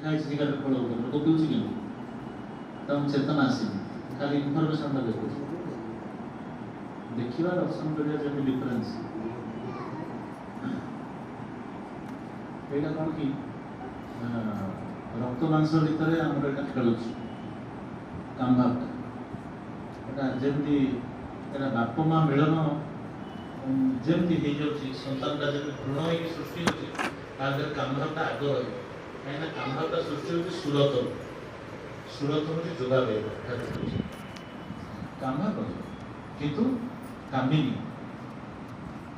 ଖାଇ ସିଗାରେଟ୍ ଫଳ ଗୋଟେ ଲୋକ ପିଉଛି କେମିତି? ତାଙ୍କୁ ଚେତନା ଆସିନି, ଖାଲି ଇନଫର୍ମେସନଟା ଦେଖୁଛି। ଦେଖିବା ଦର୍ଶନ କରିବା ଯେମିତି ଡିଫରେନ୍ସ। ଏଇଟା କ'ଣ କି ରକ୍ତ ମାଂସ ଭିତରେ ଆମର ଏଇଟା ଖେଳୁଛି କାମଭାବଟା। ଏଇଟା ଯେମିତି ଏଇଟା ବାପ ମା ମିଳନ ଯେମିତି ହେଇଯାଉଛି, ସନ୍ତାନଟା ଯେମିତି ଭ୍ରୂଣ ହେଇକି ସୃଷ୍ଟି ହେଉଛି, ତା ଭିତରେ କାମଭାବଟା ଆଗ ରହିବ। କାହିଁକିନା କାମଭାବଟା ସୃଷ୍ଟି ହେଉଛି ସୁରତରୁ। ସୁରତ ହେଉଛି ଯୋଗାବେଗ, କାମଭାବ କିନ୍ତୁ କାମିନୀ।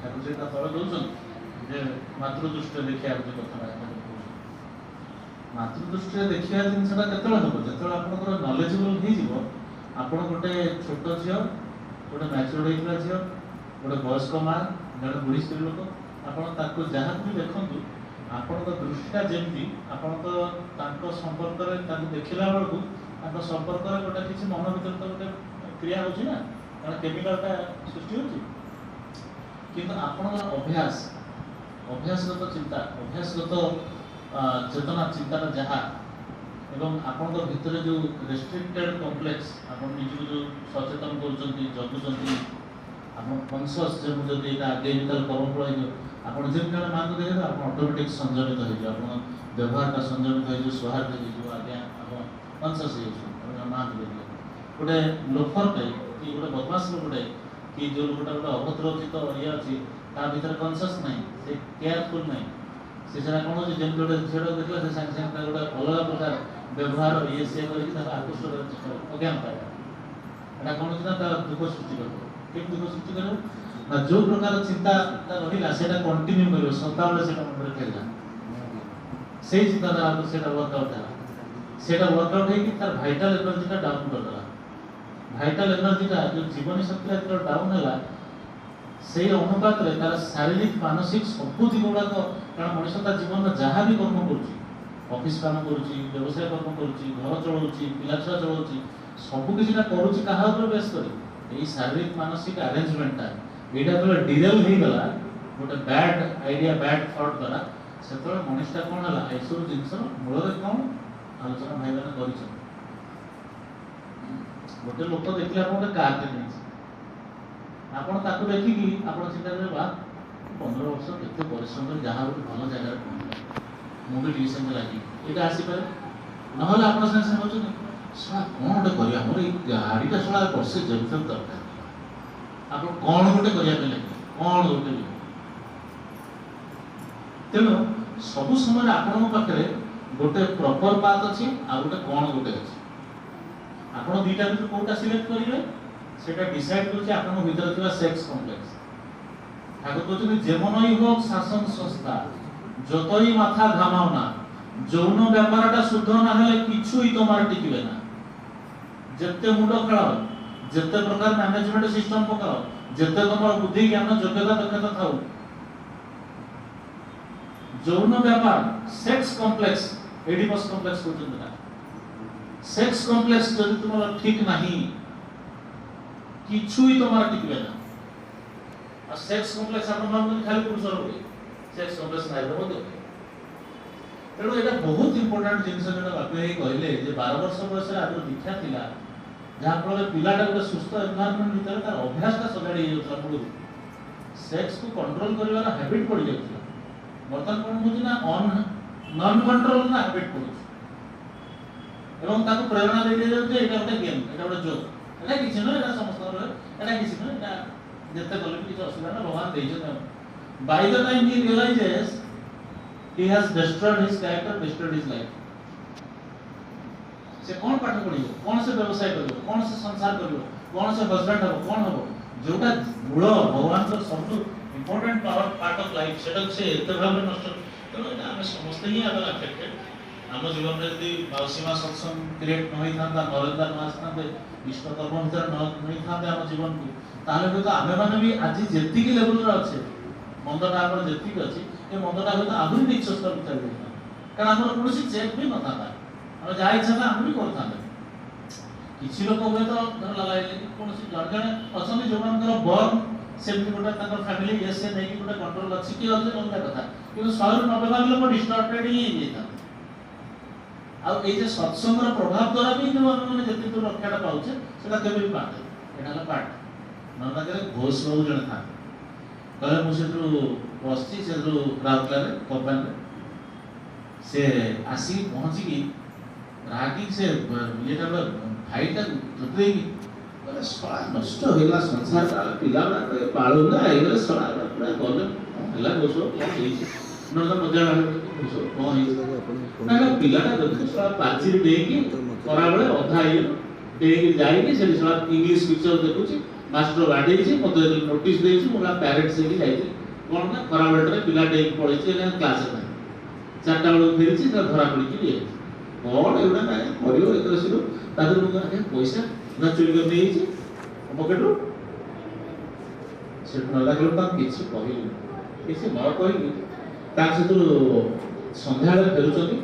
ଠାକୁର ସେଇଟା ତଳେ ଦେଉଛନ୍ତି ଯେ ମାତୃଦୃଷ୍ଟିରେ ଦେଖିବା ଗୋଟେ କଥାଟା। ମାତୃଦୃଷ୍ଟିରେ ଦେଖିବା ଜିନିଷଟା କେତେବେଳେ ହେବ? ଯେତେବେଳେ ଆପଣଙ୍କର ନଲେଜେବଲ୍ ହେଇଯିବ। ଆପଣ ଗୋଟେ ଛୋଟ ଝିଅ, ଗୋଟେ ମ୍ୟାଚୁର୍ଡ ହେଇଥିବା ଝିଅ, ଗୋଟେ ବୟସ୍କ ମା, ଜଣେ ବୁଢ଼ୀ ସ୍ତ୍ରୀ ଲୋକ, ଆପଣ ତାକୁ ଯାହାକୁ ବି ଦେଖନ୍ତୁ, ଆପଣଙ୍କ ଦୃଷ୍ଟିଟା ଯେମିତି ଆପଣଙ୍କ ତାଙ୍କ ସମ୍ପର୍କରେ ତାଙ୍କୁ ଦେଖିଲା ବେଳକୁ ତାଙ୍କ ସମ୍ପର୍କରେ ଗୋଟେ କିଛି ମନ ଭିତରେ ତ ଗୋଟେ କ୍ରିୟା ହେଉଛି ନା, କାରଣ କେମିକାଲଟା ସୃଷ୍ଟି ହେଉଛି। କିନ୍ତୁ ଆପଣଙ୍କର ଅଭ୍ୟାସଗତ ଚିନ୍ତା, ଅଭ୍ୟାସଗତ ଚେତନା ଚିନ୍ତାଟା ଯାହା, ଏବଂ ଆପଣଙ୍କ ଭିତରେ ଯେଉଁ ରେଷ୍ଟ୍ରିକ୍ଟେଡ୍ କମ୍ପ୍ଲେକ୍ସ, ଆପଣ ନିଜକୁ ଯେଉଁ ସଚେତନ କରୁଛନ୍ତି, ଜଗୁଛନ୍ତି, ଆପଣ କନସିୟସ୍ ଯେ ମୁଁ ଯଦି ଏଇଟା ଆଗେଇବି ତାହେଲେ କର୍ମଫଳ ହେଇଯିବ। ଆପଣ ଯେମିତି ଜଣେ ମାଆଙ୍କୁ ଦେଖିବେ ଆପଣ ଅଟୋମେଟିକ୍ ସଂଯମିତ ହେଇଯିବ, ଆପଣ ବ୍ୟବହାରଟା ସଂଯମିତ ହେଇଯିବ, ସୌହାର୍ଦ୍ଦ୍ୟ ହେଇଯିବ। ଆଜ୍ଞା ଆପଣ କନସିୟସ୍ ହେଇଯାଉଛନ୍ତି ଆପଣ ମାଆଙ୍କୁ ଦେଖିବେ। ଗୋଟେ ଲୋଫରଟେ କି ଗୋଟେ ବଦମାସ ଲୋକଟେ କି ଯେଉଁ ଲୋକଟା ଗୋଟେ ଅଭଦ୍ର ଅଛି ତ ଇଏ ଅଛି, ତା ଭିତରେ କନସିୟସ୍ ନାହିଁ, ସେ କେୟାରଫୁଲ୍ ନାହିଁ। ସେ ସେଟା କ'ଣ ହେଉଛି, ଯେମିତି ଗୋଟେ ଝିଅଟାକୁ ଦେଖିଲା ସେ ସାଙ୍ଗେ ସାଙ୍ଗେ ତାକୁ ଗୋଟେ ଅଲଗା ପ୍ରକାର ବ୍ୟବହାର ଇଏ ସିଏ କରିକି ତାକୁ ଆକୃଷ୍ଟ କରିବାକୁ ଚେଷ୍ଟା କରିବ, ଅଜ୍ଞାନତା। ଏଇଟା କ'ଣ ହେଉଛି ନା ତା ଦୁଃଖ ସୃଷ୍ଟି କରିବ। କେମିତି ଦୁଃଖ ସୃଷ୍ଟି କରିବ ନା, ଯେଉଁ ପ୍ରକାର ଚିନ୍ତା ରହିଲା ସେଇଟା କଣ୍ଟିନ୍ୟୁ କରିବ, ସଦାବେଳେ ସେଇଟା ମନରେ ଖେଳିଲା, ସେଇ ଚିନ୍ତାଧାରା ସେଇଟା ୱାର୍କଆଉଟ୍ ହେଲା। ସେଇଟା ୱାର୍କଆଉଟ୍ ହେଇକି ତାର ଭାଇଟାଲ୍ ଏନର୍ଜିଟା ଡାଉନ୍ କରିଦେଲା। ଭାଇଟାଲ୍ ଏନର୍ଜିଟା ଯେଉଁ ଜୀବନୀ ଶକ୍ତିଟା ଯେତେବେଳେ ଡାଉନ୍ ହେଲା, ସେଇ ଅନୁପାତରେ ତାର ଶାରୀରିକ ମାନସିକ ସବୁ ଦିଗ ଗୁଡ଼ାକ, କାରଣ ମଣିଷ ତା ଜୀବନରେ ଯାହା ବି କର୍ମ କରୁଛି, ଅଫିସ୍ କାମ କରୁଛି, ବ୍ୟବସାୟ କର୍ମ କରୁଛି, ଘର ଚଳାଉଛି, ପିଲାଛୁଆ ଚଳାଉଛି, ସବୁ କିଛିଟା କରୁଛି କାହା ଉପରେ ବେସ୍ କରି? ଏଇ ଶାରୀରିକ ମାନସିକ ଆରେଞ୍ଜମେଣ୍ଟଟା ଏଇଟା ଯେତେବେଳେ ଡିରେଲ୍ ହେଇଗଲା ଗୋଟେ ବ୍ୟାଡ୍ ଆଇଡ଼ିଆ, ବ୍ୟାଡ୍ ଥଟ୍ ଦ୍ୱାରା, ସେତେବେଳେ ମଣିଷଟା କ'ଣ ହେଲା, ଏସବୁ ଜିନିଷର ମୂଳରେ କ'ଣ ଆଲୋଚନା ଭାଇମାନେ କରିଛନ୍ତି। ଗୋଟେ ଲୋକ ଦେଖିଲେ ଆପଣ ଗୋଟେ କାର୍ଟେ ନେଇଛି, ଆପଣ ତାକୁ ଦେଖିକି ଆପଣ ଚିନ୍ତା କରିବେ, ବା 15 ବର୍ଷ କେତେ ପରିଶ୍ରମ କରି ଯାହା ଗୋଟେ ଭଲ ଜାଗାରେ ପହଞ୍ଚିଲା, ମୁଁ ବି ଟିକେ ସେମିତି ଲାଗି, ଏଇଟା ଆସିପାରେ। ନହେଲେ ଆପଣ ସାଙ୍ଗେ ସାଙ୍ଗେ ଭାବୁଛନ୍ତି, ଶଳା କ'ଣ ଗୋଟେ କରିବା, ମୋର ଏଇ ଗାଡ଼ିଟା ଶଳା ବର୍ଷେ ଯେମିତି ଦରକାର। ଆପଣ କ'ଣ ଗୋଟେ କରିବା ପାଇଁ ଲାଗିବେ, କ'ଣ ଗୋଟେ ବି। ତେଣୁ ସବୁ ସମୟରେ ଆପଣଙ୍କ ପାଖରେ ଗୋଟେ ପ୍ରପର ପାଥ୍ ଅଛି, ଆଉ ଗୋଟେ କ'ଣ ଗୋଟେ ଅଛି। ଆପଣ ଦୁଇଟା ଭିତରୁ କୋଉଟା ସିଲେକ୍ଟ କରିବେ সেটা ডিসাইড করছে আপনার ভিতরে থাকা সেক্স কমপ্লেক্স। ঠাকুর বলছেন যেমনই হোক শাসন সংস্থা, যতই মাথা ঘামাও না, যৌন ব্যাপারটা শুদ্ধ না হলে কিছুই তোমার টিকবে না। যেতে মুন্ড খেলাও, যেতে প্রকার ম্যানেজমেন্ট সিস্টেম পকাও, যেতে তোমার বুদ্ধি জ্ঞান যোগ্যতা দক্ষতা থাও, যৌন ব্যাপার সেক্স কমপ্লেক্স, এডিপস কমপ্লেক্স পর্যন্ত না। সেক্স কমপ্লেক্স যদি তোমার ঠিক নাহি, কিছুই তোমার টিকবে না। আর সেক্স কমপ্লেক্স আপনার ভাবুন খালি পুরুষর হবে, সেক্স কমপ্লেক্স নারীর হবে। তেଣୁ ଏଇଟା ବହୁତ ଇମ୍ପୋର୍ଟାଣ୍ଟ ଜିନିଷ ଯୋଉଟା ବାପି ଭାଇ କହିଲେ ଯେ 12 ବର୍ଷ ବୟସରେ ଆଗରୁ ଦୀକ୍ଷା ଥିଲା, ଯାହାଫଳରେ ପିଲାଟା ଗୋଟେ ସୁସ୍ଥ ଏନଭାରମେଣ୍ଟ ଭିତରେ ତାର ଅଭ୍ୟାସଟା ସଜାଡ଼ି ହେଇଯାଉଥିଲା ମୂଳରୁ, ସେକ୍ସକୁ କଣ୍ଟ୍ରୋଲ କରିବାର ହ୍ୟାବିଟ୍ ପଡ଼ିଯାଉଥିଲା। ବର୍ତ୍ତମାନ କ'ଣ ହେଉଛି ନା ନନ୍ କଣ୍ଟ୍ରୋଲ ନା ହ୍ୟାବିଟ୍ ପଡ଼ୁଛି ଏବଂ ତାକୁ ପ୍ରେରଣା ଦେଇ ଦିଆଯାଉଛି ଏଇଟା ଗୋଟେ ଗେମ୍, ଏଇଟା ଗୋଟେ ଜୋକ୍, ଏଇଟା କିଛି ନୁହେଁ, ଏଇଟା ସମସ୍ତଙ୍କର ଏଇଟା କିଛି ନୁହେଁ, ଏଇଟା ଯେତେ କଲେ ବି କିଛି ଅସୁବିଧା ନାହିଁ, ଭଗବାନ ଦେଇଛନ୍ତି। By the time he realises he has destroyed his character, destroyed his life. से कौन पाठ पढ़ियो, कौन से व्यवसाय करियो, कौन से संसार करियो, कौन से हस्बैंड हो, कौन हो, जोटा मूल भगवान का सब इंपोर्टेंट पार्ट ऑफ लाइफ सेटा से एते भाबरे नष्ट। तो हम समस्त ही आदर अफेक्टेड। हम जीवन में यदि सीमा सत्संग क्रिएट न होई थांता, नरेंद्र नाथ थांते, इष्ट कर्म भीतर न होई थांते हम जीवन को, ताले तो आमे माने भी आज जेति की लेवल रे अछि, मंदटा हमर जेति की अछि, ये मंदटा हो तो आहुरी निच स्तर में चल जाता, कारण हमर कोनोसी चेक भी न था, हम जा इच्छा था हम भी कर था। किछि लोक होय तो धर लगाइले कोनोसी जण अछन जो मानकर बर्न सेमति गोटा ताकर फैमिली एस से नहीं गोटा कंट्रोल अछि कि अलग अलग कथा, किंतु 190 भाग लोक डिस्टर्टेड ही जेता। ଆଉ ଏଇ ଯେ ସତ୍ସଙ୍ଗର ପ୍ରଭାବ ଦ୍ୱାରା ବି ଯେଉଁ ଆମେ ମାନେ ଯେତିକି ତ ରକ୍ଷାଟା ପାଉଛେ ସେଟା କେବେ ବି ପାଠ ଏଇଟା ହେଲା ପାଠ। ମୋ ପାଖରେ ଘୋଷ ବାବୁ ଜଣେ ଥାନ୍ତି, କହିଲେ ମୁଁ ସେଠୁ ବସିଛି ସେଠୁ ରାଉରକେଲାରେ କମ୍ପାନୀରେ, ସେ ଆସିକି ପହଞ୍ଚିକି ରାଗିକି ସେ ଇଏଟା ଭାଇଟା ଧରି ଦେଇକି କହିଲେ ଶଳା ନଷ୍ଟ ହେଇଗଲା ସଂସାର, ପିଲାଗୁଡ଼ା ପାଳୁ ନା ହେଇଗଲେ ଶଳା ପୁରା ଗଲେ ହେଲା ଘୋଷ କ'ଣ ହେଇଛି ନହେଲେ ମଜା କ'ଣ ହେଇଛି ନା ପିଲାଟା ଦେଖି ଶଳା ପାଚିରି ଡେଇକି ଖରାବେଳେ ଅଧା ଇଏ ଡେଇକି ଯାଇକି ସେଠି ଶଳା ଇଂଲିଶ ପିକ୍ଚର ଦେଖୁଛି, ମାଷ୍ଟର ବାଡ଼େଇଛି, ମୋତେ ନୋଟିସ୍ ଦେଇଛି, ମୁଁ ପ୍ୟାରେଣ୍ଟସ୍ ହେଇକି ଯାଇଛି କ'ଣ ନା ଖରାବେଳଟାରେ ପିଲା ଡେଇକି ପଳେଇଛି କ୍ଲାସ୍ରେ ନାହିଁ, 4ଟା ବେଳକୁ ଫେରିଛି ତା ଧରା ପଡ଼ିକି ଯାଇଛି କ'ଣ ଏଗୁଡ଼ା ନାହିଁ କରିବ ଏତେ ଶୀଘ୍ର। ତାପରେ ମୁଁ ଆଜ୍ଞା ପଇସା ନା ଚୋରି କରି ନେଇଯାଇଛି ପକେଟରୁ, ସେଠୁ ନ ଲାଗିଲେ ତାଙ୍କୁ କିଛି କହିଲି, କିଛି ନ କହିକି ତାଙ୍କ ସେଥିରୁ ସନ୍ଧ୍ୟାବେଳେ ଫେରୁଛନ୍ତି,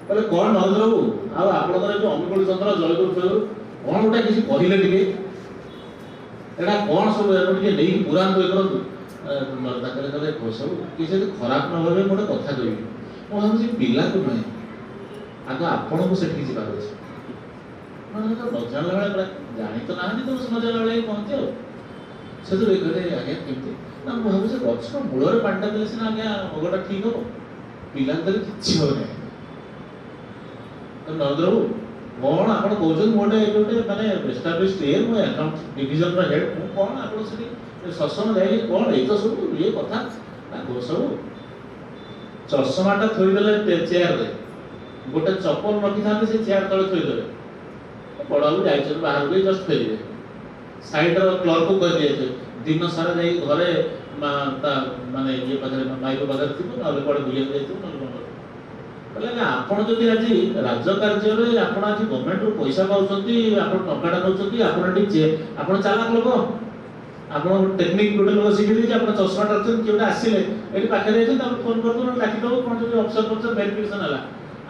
କହିଲେ କ'ଣ ନରେନ୍ଦ୍ର ବାବୁ ଆଉ ଆପଣଙ୍କର ଯେଉଁ ଅନୁକୂଳ ଚନ୍ଦ୍ର ଜୟଗୁରୁ ଫୟଗୁରୁ କ'ଣ ଗୋଟେ କିଛି କହିଲେ ଟିକେ ଏଇଟା କ'ଣ ସବୁ ଏଇଟା ଟିକେ ନେଇକି ପୁରାନ୍ତୁ ଇଏ କରନ୍ତୁ। ତାଙ୍କର କହିଲେ ସବୁ କିଛି ଯଦି ଖରାପ ନ ଭାବେ ମୁଁ ଗୋଟେ କଥା କହିବି, ମୁଁ ଭାବୁଛି ପିଲାକୁ ନୁହେଁ ଆଗ ଆପଣଙ୍କୁ ସେଠିକି ଯିବାର ଅଛି। ନ ଜାଣିଲା ବେଳେ ପୁରା ଜାଣି ତ ନାହାନ୍ତି ତ ନ ଜାଣିଲା ବେଳେ ପହଞ୍ଚି ଆଉ ସେଥିରୁ କହିଲେ ଆଜ୍ଞା କେମିତି ନା ମୁଁ ଭାବୁଛି ଗଛର ମୂଳରେ ପାଣିଟା ଦେଲେ ସିନା ଆଜ୍ଞା ଭୋଗଟା ଠିକ୍ ହବ, ପିଲାଙ୍କୁ ଦେଲେ କିଛି ହବ ନାହିଁ। ନରେନ୍ଦ୍ର ବାବୁ କ'ଣ ଆପଣ କହୁଛନ୍ତି, ମୁଁ ଗୋଟେ ମାନେ ଏଷ୍ଟାବ୍ଲିଶ୍ଡ ଇଏ ମୁଁ ଆକାଉଣ୍ଟ ଡିଭିଜନର ହେଡ୍, ମୁଁ କ'ଣ ଆପଣ ସେଠି ସତ୍ସଙ୍ଗ ଯାଇକି କ'ଣ ଏଇ ତ ସବୁ ଇଏ କଥା ନା ସବୁ ଚଷମାଟା ଥୋଇଦେଲେ ଚେୟାରରେ, ଗୋଟେ ଚପଲ ରଖିଥାନ୍ତି ସେ ଚେୟାର ତଳେ ଥୋଇଦେବେ, ବଡ଼ ବାବୁ ଯାଇଛନ୍ତି ବାହାରକୁ ଜଷ୍ଟ ଫେରିବେ, ସାଇଡର କ୍ଲର୍କକୁ କହିଦିଆଯାଇଥିବେ ଦିନ ସାରା ଯାଇକି ଘରେ ମାନେ ଇଏ ପାଖରେ ମାଇକ ପାଖରେ ଥିବ, ନହେଲେ କୁଆଡ଼େ ବୁଲିବାକୁ ଯାଇଥିବ, ନହେଲେ କ'ଣ କହିଲେ ଆପଣ ଯଦି ଆଜି ରାଜକାର୍ଯ୍ୟରେ ଆପଣ ଆଜି ଗଭର୍ଣ୍ଣମେଣ୍ଟରୁ ପଇସା ପାଉଛନ୍ତି, ଆପଣ ଟଙ୍କାଟା ନେଉଛନ୍ତି, ଆପଣ ଟିକେ ଆପଣ ଚାଲାକ ଲୋକ, ଆପଣ ଟେକ୍ନିକ୍ ଗୋଟେ ଲୋକ ଶିଖି ଦେଇଛି, ଆପଣ ଚଷମାଟା ରଖିଛନ୍ତି, କିଏ ଗୋଟେ ଆସିଲେ ଏଠି ପାଖରେ ଯାଇଛନ୍ତି ତାକୁ ଫୋନ୍ କରିଦେବ ଡାକିଦେବ, କ'ଣ ଯଦି ଅଫିସର ଫଫିସର ଭେରିଫିକେସନ୍ ହେଲା,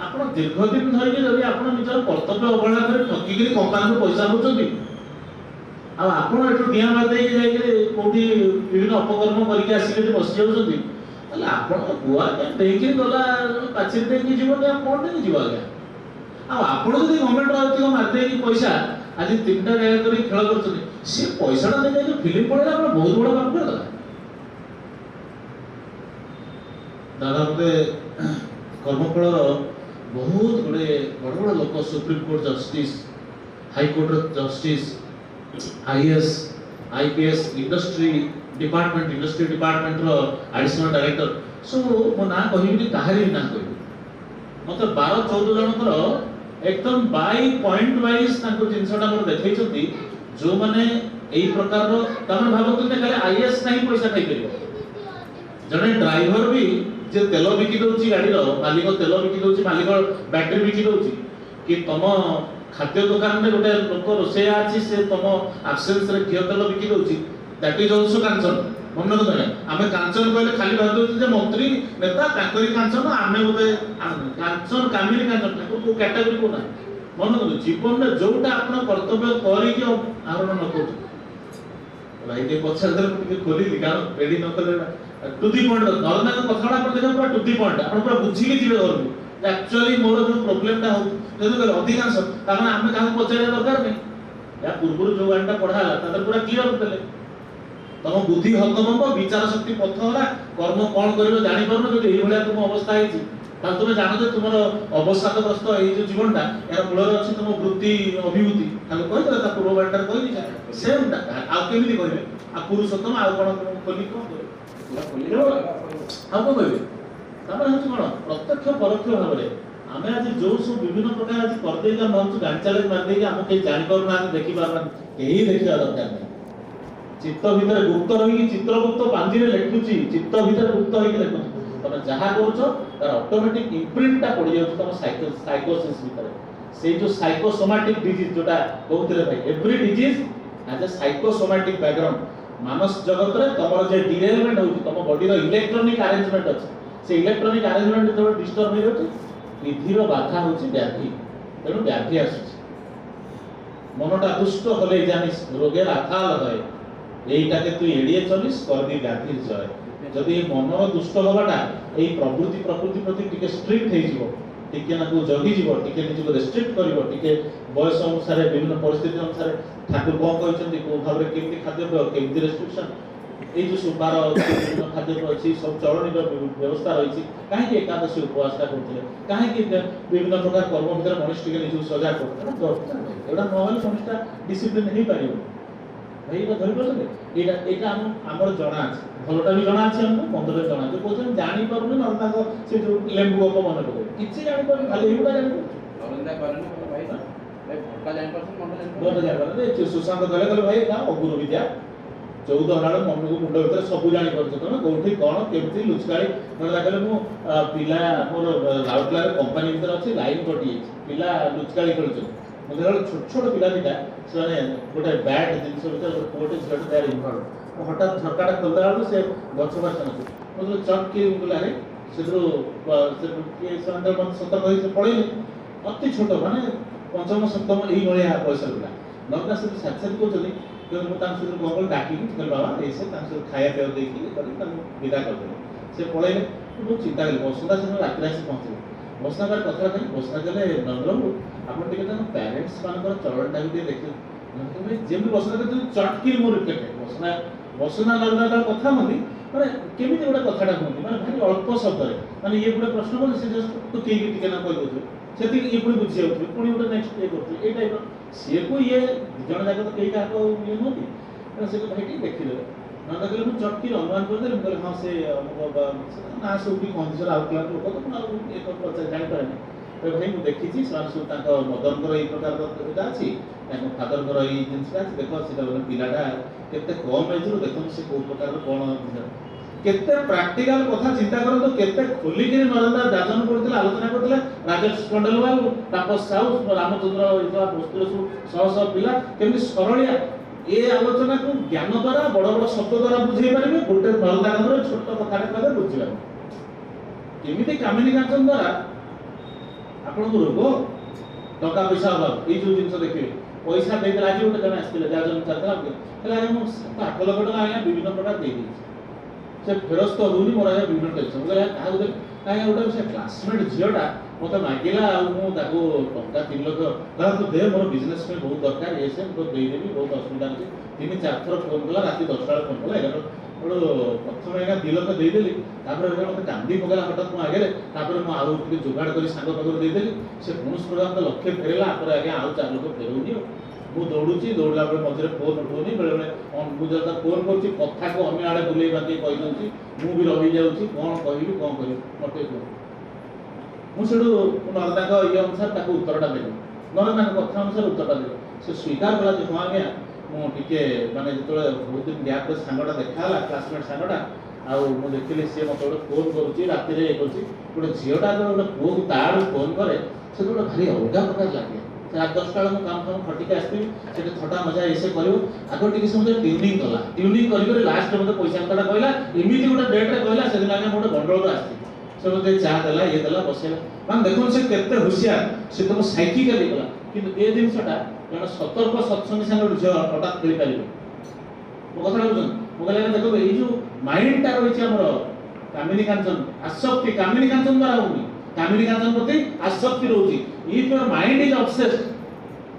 ଆପଣ ଦୀର୍ଘଦିନ ଧରିକି ଯଦି ଆପଣ ନିଜର କର୍ତ୍ତବ୍ୟ ଅବହେଳା କରି ଠକିକିରି କମ୍ପାନୀରୁ ପଇସା ନେଉଛନ୍ତି, ଆଉ ଆପଣ ଏଠୁ ଡିଆଁ ମାରି ଦେଇକି ଯାଇକି କୋଉଠି ବିଭିନ୍ନ ଅପକର୍ମ କରିକି ଆସିକି ଏଠି ବସି ଯାଉଛନ୍ତି, ତାହେଲେ ଆପଣଙ୍କ ପୁଅ ଆଜ୍ଞା ଦେଇକି ଗଲା ପାଚିରି ଦେଇକି ଯିବ ଆଉ କ'ଣ ଦେଇକି ଯିବ ଆଜ୍ଞା। ଆଉ ଆପଣ ଯଦି ଗଭର୍ଣ୍ଣମେଣ୍ଟର ଅଧିକ ମାରି ଦେଇକି ପଇସା ଆଜି 3ଟା ଜାଗା କରିକି ଖେଳ କରୁଛନ୍ତି, ସେ ପଇସାଟା ନେଇ ଯାଇକି ଫିଲ୍ମ ପଳେଇଲେ ଆପଣ ବହୁତ ବଡ଼ କାମ କରିଦେଲା। ଦାଦା ମତେ କର୍ମଫଳର ବହୁତ ଗୁଡ଼ିଏ ବଡ଼ ବଡ଼ ଲୋକ, ସୁପ୍ରିମକୋର୍ଟ ଜଷ୍ଟିସ୍, ହାଇକୋର୍ଟର ଜଷ୍ଟିସ୍, IAS, IPS, ଇଣ୍ଡଷ୍ଟ୍ରି ଡିପାର୍ଟମେଣ୍ଟର ଆଡିସନାଲ ଡାଇରେକ୍ଟର, ସବୁ ମୋ ନାଁ କହିବିନି, କାହାରି ବି ନାଁ କହିବି, ମତେ 12-14 ଜଣଙ୍କର एकदम बाय पॉइंट वाइज ताको जिनसटा मोर देखैछथि जो माने एई प्रकार रो तमे भाबत खाली आईएएस नहीं पैसा खाई परिबो, जने ड्राइवर भी जे तेल बिकी दउची गाड़ी रो मालिक तेल बिकी दउची, मालिक बैटरी बिकी दउची कि तम खाद्य दुकान में गोटे लोक रोसैया अछि से तम एब्सेंस रे घियो तेल बिकी दउची, दैट इज आल्सो कांचन। मन को तने आमे कांचन कहले खाली भाब दउची जे मंत्री नेता ताकरी कांचन, आमे बोले कांचन कामिनी कांचन ताको को कैटेगरी को ना। मन को जीवन में जोटा आपण कर्तव्य करी कि आरोन न को भाई के पछा दर के खोली कारण रेडी न करे टू दी पॉइंट नॉर्मल को कथाडा आपण देखो पूरा टू दी पॉइंट आपण पूरा बुझी के जीवे घर एक्चुअली मोर जो प्रॉब्लम ता हो जदि कहले अधिकांश कारण आमे काहू पछारे दरकार नहीं या पूर्व जो गांडा पढाला तादर पूरा क्लियर होतले तम बुद्धि हतभंग विचार शक्ति पथहरा कर्म कौन करियो जानि परनो जदि एई भलिया तुम अवस्था आइछि ताल तुम जानो जे तुमर अवसादग्रस्त एई जो जीवनटा यार मूलर अछि तुम वृत्ति अभिवृत्ति ताको कहि दला ता पूर्व बांटार कहि दिछा सेम ता आ केमिति कहिबे आ पुरुषोत्तम आ कोन खोली कोन पूरा खोली रो आ को कहिबे तापर हछ कोन प्रत्यक्ष परोक्ष भाबरे आमे आज जो सब विभिन्न प्रकार आज कर देगा मंच गाड़ी चले मार देगा हम के जानि परना देखि परना केही देखिया दरकार नहीं चित्त भीतर गुप्त रही चित्रगुप्त पांजी रे लेखुची चित्त भीतर गुप्त होई के लेखुची तमे जहा करूछो तार ऑटोमेटिक इम्प्रिंट ता पड़ी जाउछ तम साइकोसिस भीतर से जो साइकोसोमैटिक डिजीज जोटा कहउतले भाई every disease has a psychosomatic background मानस जगत रे तमर जे डिरेलमेंट होउची तम बॉडी रो इलेक्ट्रॉनिक अरेंजमेंट अछि से इलेक्ट्रॉनिक अरेंजमेंट जो डिस्टर्ब हो जाउची निधिर बाधा होउची व्याधि तेनु व्याधि आसुची मनटा दुष्ट होले जानिस रोगेर आखाल होय एइटाके तू एडिए चलिस कर दी व्याधि जय जदि मनर दुष्ट होबाटा एई प्रकृति प्रति टिके स्ट्रिक्ट हे जिवो टिके ना जगी जीव टिके निजको रेस्ट्रिक्ट करिवो टिके बयस अनुसार विभिन्न परिस्थिति अनुसार ठाकुर कौन कहते को भाव में केमती खाद्य केमती रेस्ट्रिक्शन ये जो सुबार विभिन्न खाद्य अच्छी सब चलनी व्यवस्था रही कहीं एकादशी उपवासटा करते कहीं विभिन्न प्रकार कर्म भितर मनीष टिके निज सजा करते एटा नहले मनीषटा डिसिप्लिन हो पार भाई धरी पारे यहाँ आमर जना भलटा भी जना अच्छे आमको मंदर जना जो कौन जापर ना से जो लेंबू गप मन पकड़े किसी जापर खाली एगुड़ा जापर सुशांत गले गले भाई अगुरु विद्या 14 हला मन को मुंड भीतर सब जानी परछ तमे कोठी कोन केमती लुचकाई मतलब कहले मु पिला मोर राउरकेला कंपनी भीतर अछि लाइन कटि पिला लुचकाई खेलछ मुझे छोट छोट पिला दिटा से गोटे बैट जिनस भीतर कोटे झट तैयार इनवॉल्व हठात झरकाटा खोलदा बेलू से गछ बास मतलब चट के बुलारे सेद्रो के संदर मन सतर्क होई से पळेले अति छोट माने पंचम सप्तम एही भलिया पैसा पिला नगदा से साथ साथ को जदी तो मु तान से गंगल डाकी कहल बाबा ऐसे तान से खाया पेय देखि करी तान विदा कर दे से पळेले बहुत चिंता कले वसुंधा से रात रात पहुंचे वसुंधा कर कथा करी वसुंधा कले नंदरबाबू आपण टिके तन पेरेंट्स मानकर चरणटा भी देखि भाई जेम वसुंधा के चटकी मोर रिफ्लेक्ट वसुंधा नंदरबाबू कथा मनी माने केमिति गोटा कथाटा कहती माने भारी अल्प शब्द रे माने ये गोटे प्रश्न बोले से जस्ट तू के टिके ना कहि दोथे सेति ये पुणी बुझी जाउथि पुणी गोटे नेक्स्ट ये करथि ए टाइप से को ये जण जाक तो केई का को ये नोती से को भाई देखि दे ना कहले मु चटकी अनुमान कर दे कहले हां से ना से उठी कंडिशन आउट क्लास लोक तो ना एक प्रचार जानि पारे तो भाई मु देखि छी सारा सु ताका मदन कर ए प्रकार एटा अछि ताका फादर कर ए जिंसटा अछि देखो सेटा पिलाटा केते कम एज रो देखो से को प्रकार कोन केते प्रैक्टिकल कथा चिंता करो तो केते खुली के नरेंद्र दादन करथिले आलोचना करथिले राजेश खंडेलवाल तापस साहू रामचंद्र इतवा वस्तुरसु सह सह पिला केमि सरलिया ए आलोचना को ज्ञान द्वारा बड़ बड़ शब्द द्वारा बुझाई पारिबे गोटे नरेंद्र छोट कथा कहले बुझिबा केमिति कामिनी कांचन द्वारा आपण को रोग टका पैसा अभाव ए जो जिंस देखिबे पैसा देके आज गोटे जने आस्तिले जाजन चाहला कहला हम 8 लाख टका आया विभिन्न प्रकार दे दी से फेरस्त होनी मोर आया विभिन्न टेंशन कहला का गोटे काहे गोटे से क्लासमेट झियोटा मते मागिला आ मु ताको टका 3 लाख कहला तो दे मोर बिजनेस में बहुत दरकार ए से तो दे देबी बहुत असुविधा अछि 3-4 थर फोन कला राती 10 टा फोन कला एगो प्रथम एगा 2 लाख दे देली तापर मते कांदी पगला हटात मु आगे तापर मु आउ टिके जुगाड़ करी सांग पगर दे देली से पुनस प्रोग्राम तो लक्ष्य फेरेला पर आगे आउ 4 लाख फेरउनी मु दौड़ुची दौड़ला बेले मझे फोन उठौनी बेले बेले मु जब फोन करछि कथा को अन्य आड़े बुलेई बाकी कहि दउछि मु भी रहि जाउछि कोन कहिबी कोन करिबी मते को मु सेडु नरदा को ये अनुसार ताको उत्तरटा देली नरदा को कथा अनुसार उत्तरटा देली से स्वीकार कला जे हां गया मु टिके माने जतले बहुत दिन गैप रे सांगटा देखाला क्लासमेट सांगटा आ मु देखिले से मते फोन करूछि राति रे करूछि गोटे झियोटा गोटे पुओ को ताड़ फोन करे से गोटे भारी अलगा प्रकार लागे रात 10 टा मु काम काम खटिके आस्ती से थटा मजा ऐसे करियो आगो टिके समझे ट्यूनिंग करी करी लास्ट मते पैसा कथा कहला इमिति गोटे डेट रे कहला से दिन आगे मोटे बंडल आस्ती से मते चा देला ये देला बसेला मान देखो से केते होशियार से तुम साइकिकली गला किंतु ए जिंसटा जण सतर्क सत्संग संग जो हठात खेली पारिबो मो कथा बुझन मो कहला देखो ए जो माइंड टा रही छै हमर कामिनी कांचन आसक्ति कामिनी कांचन द्वारा होनी कामिनी कांचन प्रति आसक्ति रहउची if your mind is obsessed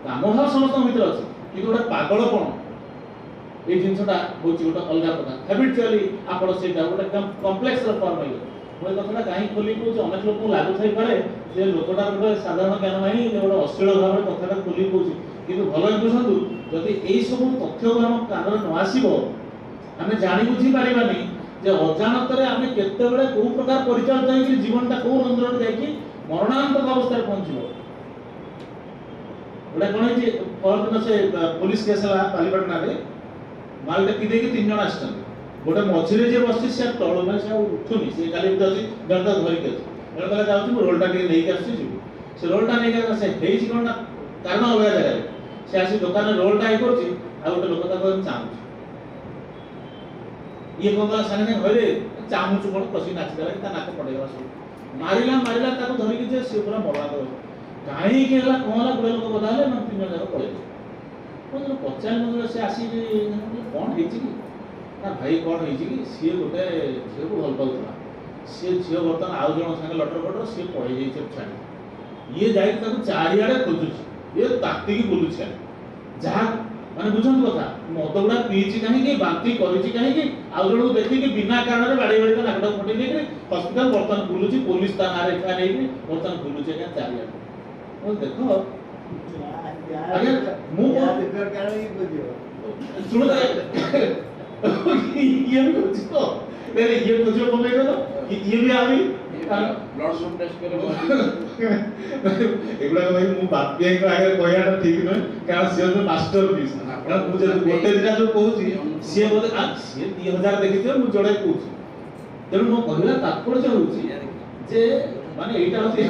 काम भाव समस्त भीतर अछि कि गोटे पागलपन ए जिंसटा होची गोटे अलगा प्रकार हैबिचुअली आपण सेटा गोटे कॉम्प्लेक्स रो फॉर्म होई मोय कथना काहे खोली को अनेक लोक लागु थाई पारे जे लोकटा गोटे साधारण ज्ञान मानी गोटे अश्लील भाव कथाटा खोली कोची किंतु भलो बुझंतु जदि एई सब तथ्य को हम कानर न आसीबो हमें जानि बुझी पारिबानी जे अजानतरे आमे केते बेले को प्रकार परिचालित होई कि जीवनटा को रंध्र रे जाई कि मरणांतक अवस्था पहुंचबो गोटे कोन जे परदिन से पुलिस केस हला पालीपाटना रे माल टेकी दे कि 3 जण आछन गोटे मझिरे जे बसछि से तळो में से उठुनी से खाली उठछि जणता धरि के जण कहला जाउछि मो रोलटा के नै के आछि से रोलटा नै के से हेइ छि कोन कारण अलगा जगह रे से आसी दुकान रे रोलटा आई करछि आ गोटे लोक ता कहन चाहु ये कोला साने होले चाहु छु कोन कसी नाच देला कि ता नाक पडेगा सब मारिला ताको धरि के जे से पूरा मरला दो काहे के हला कोला गोटे लोक बदाले मन 3 जण जाक पळे तो पचार मन से आसी कोन हेइ छि कि ना भाई कोन हेइ छि कि सी गोटे झियो को भल पाउतला सी झियो बर्तन आउ जण संगे लटर पटर सी पळे जाई छै छाडी ये जाई ताको चारिआडे खोजुछि ये ताक्तिकी बुलुछि जहा माने बुझन कथा मद गुडा पीछि काहे कि बांती करिछि काहे कि आउ जणो देखि कि बिना कारण रे बाडी बाडी नाकड फटी नै कि हॉस्पिटल बर्तन बुलुछि पुलिस ता नारे एफा नै कि बर्तन बुलुछि का चारिआडे ओ देखो अगर मु सुनो ये भी कुछ तो मेरे ये कुछ को मैं तो ये भी आ गई ब्लड शुगर टेस्ट करे एगुडा भाई मु बापे को आगे कहया ठीक न कारण से जो मास्टरपीस कारण मु जे गोटे दिना जो कहूची से बोले आ से 2000 देखिथियो मु जोड़े कहूची तेणु मो कहला तात्पर्य होउची जे माने एटा होची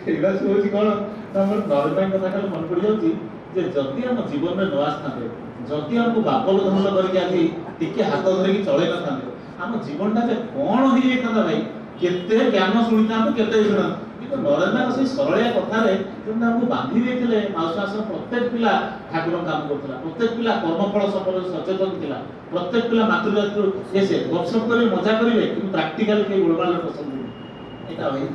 एगुडा होची कोन हमर नॉर्मल कथा खाली मन पड़ जाउची जे जति हम जीवन में न आस्थाते जति हमको बापल धमल करके आजी टिके हाथ धरि कि चले न थाते हम जीवनटा जे कोन होई एखदा भाई केते ज्ञान सुनिता हम केते सुना कि नरेंद्र से सरलिया कथा रे जेंता हमको बांधी देथिले माउसास प्रत्येक पिला ठाकुर काम करथला प्रत्येक पिला कर्मफल सफल सचेतन थिला प्रत्येक पिला मातृजाति से वर्कशॉप करे मजा करिवे कि प्रैक्टिकल के गुणगान पसंद एटा भाई